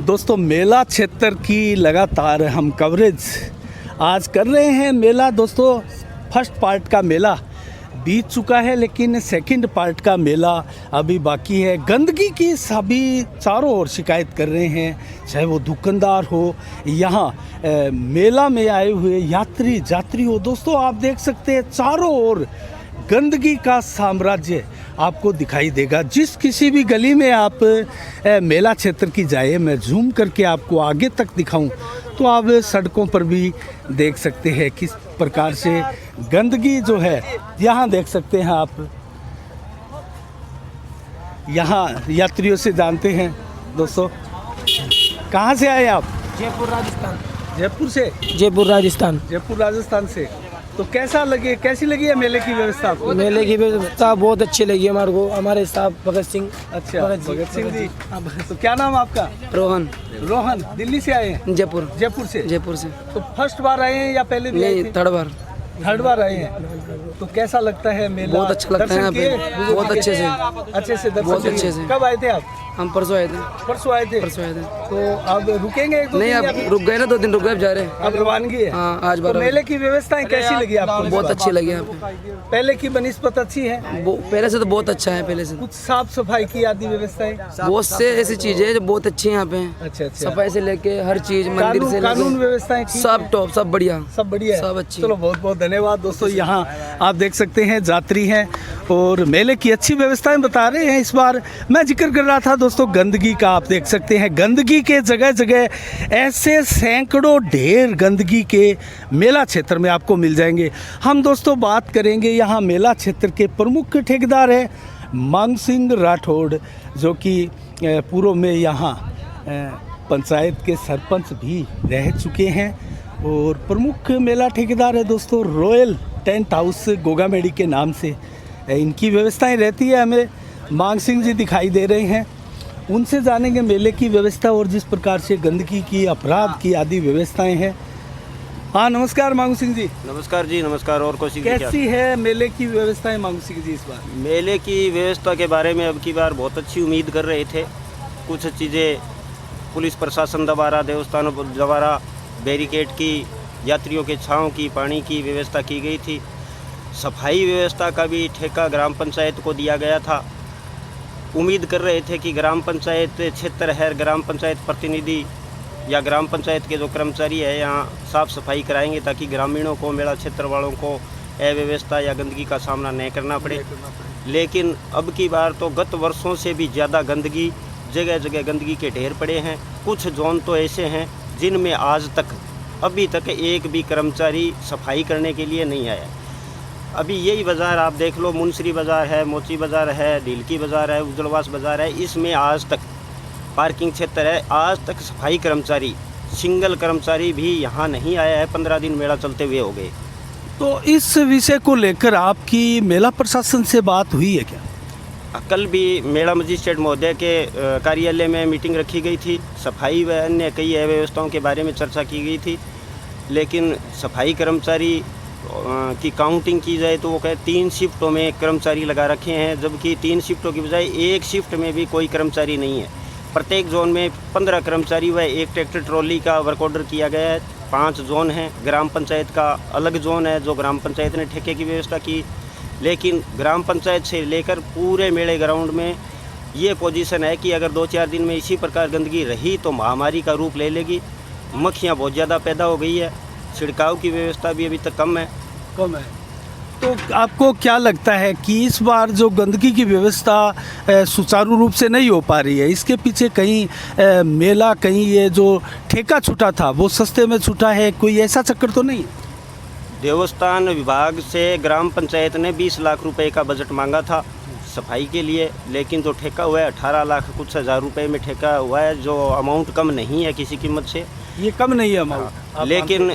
दोस्तों मेला क्षेत्र की लगातार हम कवरेज आज कर रहे हैं। मेला दोस्तों फर्स्ट पार्ट का मेला बीत चुका है, लेकिन सेकंड पार्ट का मेला अभी बाकी है। गंदगी की सभी चारों ओर शिकायत कर रहे हैं, चाहे वो दुकानदार हो, यहाँ मेला में आए हुए यात्री हो। दोस्तों आप देख सकते हैं चारों ओर गंदगी का साम्राज्य आपको दिखाई देगा। जिस किसी भी गली में आप मेला क्षेत्र की जाए, मैं जूम करके आपको आगे तक दिखाऊं तो आप सड़कों पर भी देख सकते हैं किस प्रकार से गंदगी जो है। यहाँ देख सकते हैं आप, यहाँ यात्रियों से जानते हैं। दोस्तों कहाँ से आए आप? जयपुर राजस्थान। जयपुर से? जयपुर राजस्थान। जयपुर राजस्थान से। तो कैसी लगी है मेले की व्यवस्था आपको? मेले की व्यवस्था बहुत अच्छी लगी हमारे को। हमारे साहब भगत सिंह। अच्छा, भगत सिंह जी। तो क्या नाम आपका? रोहन। रोहन। दिल्ली से आए हैं? जयपुर। जयपुर से? जयपुर से। तो फर्स्ट बार आए हैं या पहले भी आए थे? थर्ड बार। थर्ड बार आए हैं। तो कैसा लगता है मेला? बहुत अच्छा लगता है यहाँ पे, बहुत अच्छे से। अच्छे से दर्शन बहुत अच्छे से। कब आए थे आप? हम परसों आए थे। परसों आए थे? परसों आए थे। तो अब रुकेंगे एक दो नहीं, दिन? अब रुक गए ना, 2 दिन रुक गए, अब जा रहे हैं। अब रवानगी है? हाँ, आज तो मेले की व्यवस्थाएं कैसी लगी आपको? बहुत अच्छी लगी यहाँ पे। पहले की बनिस्बत अच्छी है? पहले से तो बहुत अच्छा है। पहले से कुछ साफ सफाई की आदि व्यवस्थाएं? बहुत से ऐसी चीजें जो बहुत अच्छी है यहाँ पे। अच्छा। सफाई से लेके हर चीज, मंदिर से कानून व्यवस्थाएं सब टॉप, सब बढ़िया, सब बढ़िया है, सब अच्छी। चलो बहुत बहुत धन्यवाद। दोस्तों यहाँ आप देख सकते हैं यात्री हैं और मेले की अच्छी व्यवस्थाएं बता रहे हैं। इस बार मैं जिक्र कर रहा था दोस्तों गंदगी का। आप देख सकते हैं गंदगी के जगह जगह ऐसे सैकड़ों ढेर गंदगी के मेला क्षेत्र में आपको मिल जाएंगे। हम दोस्तों बात करेंगे यहाँ मेला क्षेत्र के प्रमुख ठेकेदार है मांग सिंह राठौड़, जो कि पूर्व में यहाँ पंचायत के सरपंच भी रह चुके हैं और प्रमुख मेला ठेकेदार है दोस्तों रॉयल टेंट हाउस गोगामेड़ी के नाम से इनकी व्यवस्थाएं रहती है। हमें मांग सिंह जी दिखाई दे रहे हैं, उनसे जानेंगे मेले की व्यवस्था और जिस प्रकार से गंदगी की, अपराध की आदि व्यवस्थाएं हैं। हाँ नमस्कार मांग सिंह जी। नमस्कार जी, नमस्कार। और कोशिश कैसी है मेले की व्यवस्थाएं मांग सिंह जी इस बार? मेले की व्यवस्था के बारे में अब की बार बहुत अच्छी उम्मीद कर रहे थे। कुछ चीज़ें पुलिस प्रशासन द्वारा, देवस्थानों द्वारा बैरिकेड की, यात्रियों के छांव की, पानी की व्यवस्था की गई थी। सफाई व्यवस्था का भी ठेका ग्राम पंचायत को दिया गया था। उम्मीद कर रहे थे कि ग्राम पंचायत क्षेत्र है, ग्राम पंचायत प्रतिनिधि या ग्राम पंचायत के जो कर्मचारी है यहाँ साफ़ सफाई कराएंगे ताकि ग्रामीणों को, मेला क्षेत्र वालों को अव्यवस्था या गंदगी का सामना नहीं करना पड़े। लेकिन अब की बार तो गत वर्षों से भी ज़्यादा गंदगी, जगह जगह गंदगी के ढेर पड़े हैं। कुछ जोन तो ऐसे हैं जिनमें आज तक, अभी तक एक भी कर्मचारी सफाई करने के लिए नहीं आया। अभी यही बाज़ार आप देख लो, मुंसरी बाज़ार है, मोची बाज़ार है, ढीलकी बाज़ार है, उज्जलवास बाज़ार है, इसमें आज तक पार्किंग क्षेत्र है, आज तक सफाई कर्मचारी, सिंगल कर्मचारी भी यहाँ नहीं आया है। 15 दिन मेला चलते हुए हो गए। तो इस विषय को लेकर आपकी मेला प्रशासन से बात हुई है क्या? कल भी मेला मजिस्ट्रेट महोदय के कार्यालय में मीटिंग रखी गई थी। सफाई व अन्य कई अव्यवस्थाओं के बारे में चर्चा की गई थी, लेकिन सफाई कर्मचारी की काउंटिंग की जाए तो वो कहे 3 शिफ्टों में कर्मचारी लगा रखे हैं, जबकि 3 शिफ्टों की बजाय एक शिफ्ट में भी कोई कर्मचारी नहीं है। प्रत्येक जोन में 15 कर्मचारी व एक ट्रैक्टर ट्रॉली का वर्क ऑर्डर किया गया है। 5 जोन हैं। ग्राम पंचायत का अलग जोन है जो ग्राम पंचायत ने ठेके की व्यवस्था की, लेकिन ग्राम पंचायत से लेकर पूरे मेले ग्राउंड में ये पोजीशन है कि अगर 2-4 दिन में इसी प्रकार गंदगी रही तो महामारी का रूप ले लेगी। मक्खियाँ बहुत ज़्यादा पैदा हो गई है। छिड़काव की व्यवस्था भी अभी तक कम है। तो आपको क्या लगता है कि इस बार जो गंदगी की व्यवस्था सुचारू रूप से नहीं हो पा रही है, इसके पीछे कहीं मेला, कहीं ये जो ठेका छूटा था वो सस्ते में छूटा है, कोई ऐसा चक्कर तो नहीं? देवस्थान विभाग से ग्राम पंचायत ने 20 लाख रुपए का बजट मांगा था सफाई के लिए, लेकिन जो ठेका हुआ है 18 लाख कुछ हज़ार रुपए में ठेका हुआ है, जो अमाउंट कम नहीं है किसी कीमत से। ये कम नहीं है अमाउंट, लेकिन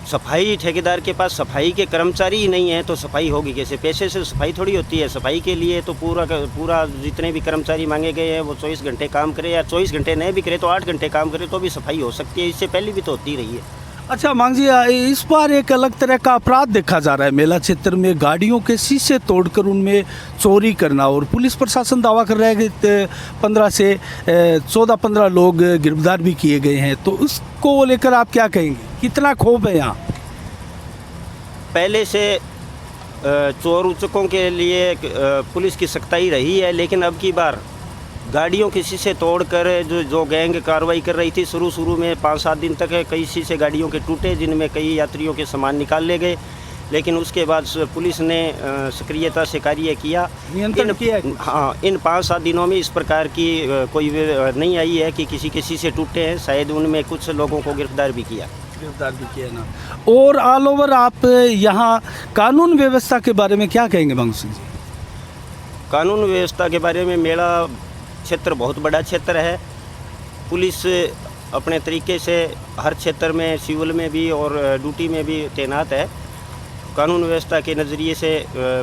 सफाई ठेकेदार के पास सफाई के कर्मचारी ही नहीं है तो सफाई होगी कैसे? पैसे से सफाई थोड़ी होती है। सफाई के लिए तो पूरा जितने भी कर्मचारी मांगे गए हैं वो 24 घंटे काम करे, या 24 घंटे नहीं भी करे तो 8 घंटे काम करे तो भी सफाई हो सकती है। इससे पहले भी तो होती रही है। अच्छा मांग जी, इस बार एक अलग तरह का अपराध देखा जा रहा है मेला क्षेत्र में, गाड़ियों के शीशे तोड़कर उनमें चोरी करना, और पुलिस प्रशासन दावा कर रहा है कि 15 से 14-15 लोग गिरफ्तार भी किए गए हैं। तो उसको लेकर आप क्या कहेंगे, कितना खौफ है यहाँ? पहले से चोर उचकों के लिए पुलिस की सख्ताई रही है, लेकिन अब की बार गाड़ियों के शीशे तोड़कर जो गैंग कार्रवाई कर रही थी, शुरू में 5-7 दिन तक कई शीशे गाड़ियों के टूटे, जिनमें कई यात्रियों के सामान निकाल ले गए। लेकिन उसके बाद पुलिस ने सक्रियता से कार्य किया, नियंत्रण किया है। हाँ, इन 5-7 दिनों में इस प्रकार की कोई नहीं आई है कि किसी के शीशे टूटे हैं। शायद उनमें कुछ लोगों को गिरफ्तार भी किया ना। और ऑल ओवर आप यहाँ कानून व्यवस्था के बारे में क्या कहेंगे मंगू सिंह जी? कानून व्यवस्था के बारे में मेरा क्षेत्र बहुत बड़ा क्षेत्र है। पुलिस अपने तरीके से हर क्षेत्र में, सिविल में भी और ड्यूटी में भी तैनात है। कानून व्यवस्था के नज़रिए से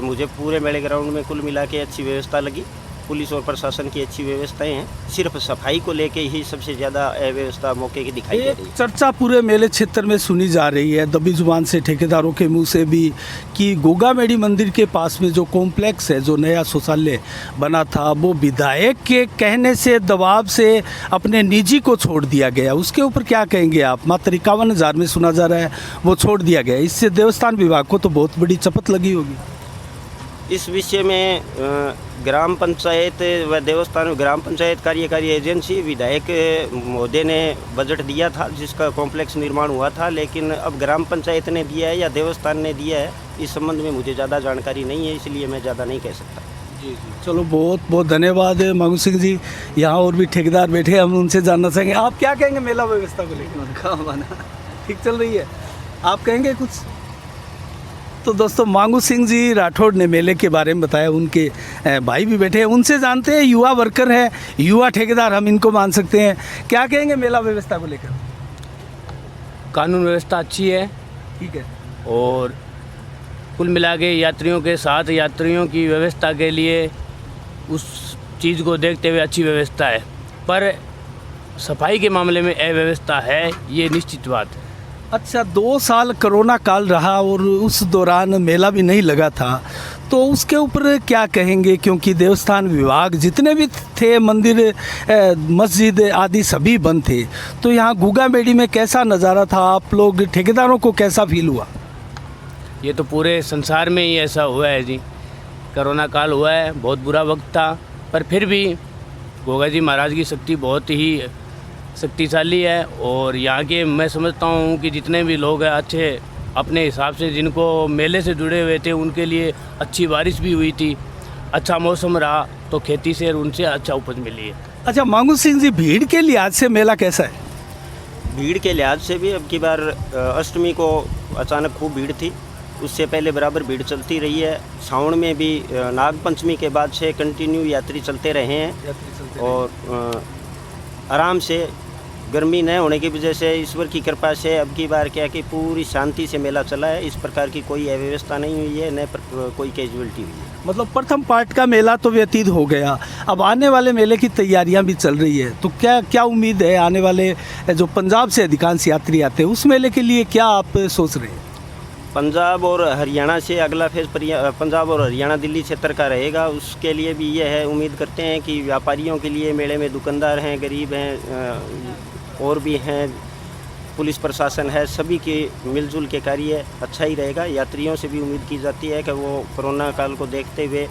मुझे पूरे मेले ग्राउंड में कुल मिला के अच्छी व्यवस्था लगी। पुलिस और प्रशासन की अच्छी व्यवस्थाएं हैं। सिर्फ सफाई को लेके ही सबसे ज़्यादा अव्यवस्था मौके की दिखाई दे रही है। चर्चा पूरे मेले क्षेत्र में सुनी जा रही है, दबी जुबान से, ठेकेदारों के मुंह से भी, कि गोगामेडी मंदिर के पास में जो कॉम्प्लेक्स है, जो नया शौचालय बना था, वो विधायक के कहने से, दबाव से अपने निजी को छोड़ दिया गया। उसके ऊपर क्या कहेंगे आप? मात्र 51,000 में सुना जा रहा है वो छोड़ दिया गया। इससे देवस्थान विभाग को तो बहुत बड़ी चपत लगी होगी। इस विषय में ग्राम पंचायत व देवस्थान ग्राम पंचायत कार्यकारी एजेंसी, विधायक महोदय ने बजट दिया था जिसका कॉम्प्लेक्स निर्माण हुआ था, लेकिन अब ग्राम पंचायत ने दिया है या देवस्थान ने दिया है, इस संबंध में मुझे ज़्यादा जानकारी नहीं है, इसलिए मैं ज़्यादा नहीं कह सकता। जी। चलो, बहुत बहुत धन्यवाद मंगू सिंह जी। यहाँ और भी ठेकेदार बैठे, हम उनसे जानना चाहेंगे। आप क्या कहेंगे मेला व्यवस्था को लेकर? ठीक चल रही है, आप कहेंगे कुछ? तो दोस्तों, मंगू सिंह जी राठौड़ ने मेले के बारे में बताया। उनके भाई भी बैठे हैं, उनसे जानते हैं। युवा वर्कर है, युवा ठेकेदार, हम इनको मान सकते हैं। क्या कहेंगे मेला व्यवस्था को लेकर? कानून व्यवस्था अच्छी है, ठीक है, और कुल मिला के यात्रियों के साथ, यात्रियों की व्यवस्था के लिए उस चीज़ को देखते हुए अच्छी व्यवस्था है। पर सफाई के मामले में अव्यवस्था है, ये निश्चित बात है। अच्छा, 2 साल कोरोना काल रहा और उस दौरान मेला भी नहीं लगा था, तो उसके ऊपर क्या कहेंगे? क्योंकि देवस्थान विभाग जितने भी थे, मंदिर, मस्जिद आदि सभी बंद थे, तो यहाँ गोगामेडी में कैसा नज़ारा था? आप लोग ठेकेदारों को कैसा फील हुआ? ये तो पूरे संसार में ही ऐसा हुआ है जी। कोरोना काल हुआ है, बहुत बुरा वक्त था, पर फिर भी गोगा जी महाराज की शक्ति बहुत ही शक्तिशाली है। और यहाँ के मैं समझता हूँ कि जितने भी लोग हैं अच्छे, अपने हिसाब से जिनको मेले से जुड़े हुए थे, उनके लिए अच्छी बारिश भी हुई थी, अच्छा मौसम रहा, तो खेती से उनसे अच्छा उपज मिली है। अच्छा मंगू सिंह जी, भीड़ के लिहाज से मेला कैसा है? भीड़ के लिहाज से भी अब की बार अष्टमी को अचानक खूब भीड़ थी, उससे पहले बराबर भीड़ चलती रही है। सावन में भी नाग पंचमी के बाद से कंटिन्यू यात्री चलते रहे हैं, और आराम से, गर्मी न होने की वजह से, ईश्वर की कृपा से अब की बार क्या कि पूरी शांति से मेला चला है। इस प्रकार की कोई अव्यवस्था नहीं हुई है, न कोई कैजुअलिटी हुई है। मतलब प्रथम पार्ट का मेला तो व्यतीत हो गया, अब आने वाले मेले की तैयारियां भी चल रही है, तो क्या क्या उम्मीद है? आने वाले जो पंजाब से अधिकांश यात्री आते हैं, उस मेले के लिए क्या आप सोच रहे हैं? पंजाब और हरियाणा से अगला फेज़ पंजाब और हरियाणा दिल्ली क्षेत्र का रहेगा। उसके लिए भी ये है, उम्मीद करते हैं कि व्यापारियों के लिए, मेले में दुकानदार हैं, गरीब हैं, और भी हैं, पुलिस प्रशासन है, सभी के मिलजुल के कार्य अच्छा ही रहेगा। यात्रियों से भी उम्मीद की जाती है कि वो कोरोना काल को देखते हुए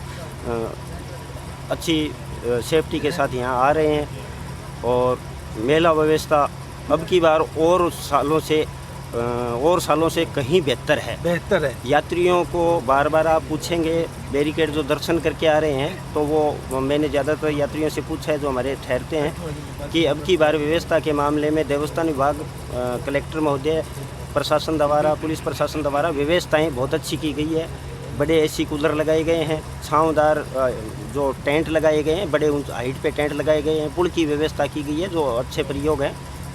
अच्छी सेफ्टी के साथ यहाँ आ रहे हैं, और मेला व्यवस्था अब की बार और सालों से कहीं बेहतर है। यात्रियों को बार बार आप पूछेंगे, बैरिकेड जो दर्शन करके आ रहे हैं, तो वो मैंने ज़्यादातर यात्रियों से पूछा है जो हमारे ठहरते हैं, कि अब की बार व्यवस्था के मामले में देवस्थान विभाग, कलेक्टर महोदय, प्रशासन द्वारा, पुलिस प्रशासन द्वारा व्यवस्थाएं बहुत अच्छी की गई है। बड़े एसी कूलर लगाए गए हैं, छाँवदार जो टेंट लगाए गए हैं, बड़े हाइट पे टेंट लगाए गए हैं, पुल की व्यवस्था की गई है, जो अच्छे प्रयोग हैं।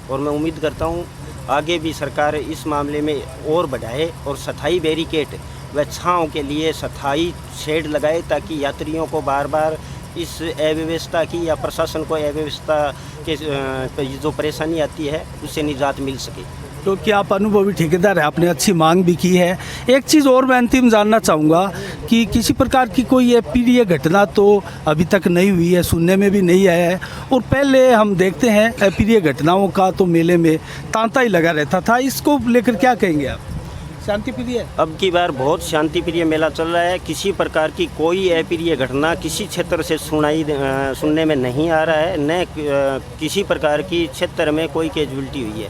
और मैं उम्मीद करता हूँ आगे भी सरकार इस मामले में और बढ़ाए, और स्थायी बैरिकेड व छाँव के लिए स्थायी शेड लगाए, ताकि यात्रियों को बार बार इस अव्यवस्था की, या प्रशासन को अव्यवस्था के जो परेशानी आती है, उससे निजात मिल सके। क्योंकि आप अनुभवी ठेकेदार हैं, आपने अच्छी मांग भी की है। एक चीज़ और मैं अंतिम जानना चाहूँगा कि किसी प्रकार की कोई अप्रिय घटना तो अभी तक नहीं हुई है, सुनने में भी नहीं आया है। और पहले हम देखते हैं अप्रिय घटनाओं का तो मेले में तांता ही लगा रहता था, इसको लेकर क्या कहेंगे आप? शांति प्रिय है? अब की बार बहुत शांति प्रिय मेला चल रहा है। किसी प्रकार की कोई अप्रिय घटना किसी क्षेत्र से सुनने में नहीं आ रहा है, न किसी प्रकार की क्षेत्र में कोई कैजुअलिटी हुई है।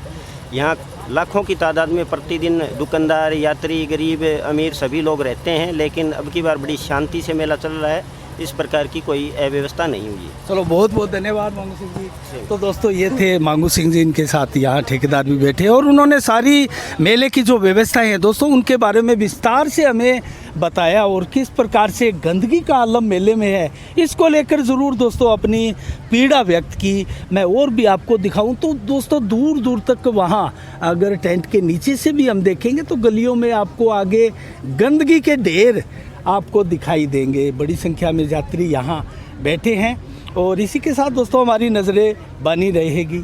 यहाँ लाखों की तादाद में प्रतिदिन दुकानदार, यात्री, गरीब, अमीर सभी लोग रहते हैं, लेकिन अब की बार बड़ी शांति से मेला चल रहा है। इस प्रकार की कोई अव्यवस्था नहीं हुई है। चलो बहुत बहुत धन्यवाद मांगू सिंह जी। तो दोस्तों ये थे मांगू सिंह जी, इनके साथ यहाँ ठेकेदार भी बैठे और उन्होंने सारी मेले की जो व्यवस्थाएं हैं दोस्तों उनके बारे में विस्तार से हमें बताया और किस प्रकार से गंदगी का आलम मेले में है, इसको लेकर ज़रूर दोस्तों अपनी पीड़ा व्यक्त की। मैं और भी आपको दिखाऊं तो दोस्तों दूर दूर तक वहाँ अगर टेंट के नीचे से भी हम देखेंगे तो गलियों में आपको आगे गंदगी के ढेर आपको दिखाई देंगे। बड़ी संख्या में यात्री यहाँ बैठे हैं और इसी के साथ दोस्तों हमारी नज़रें बनी रहेगी।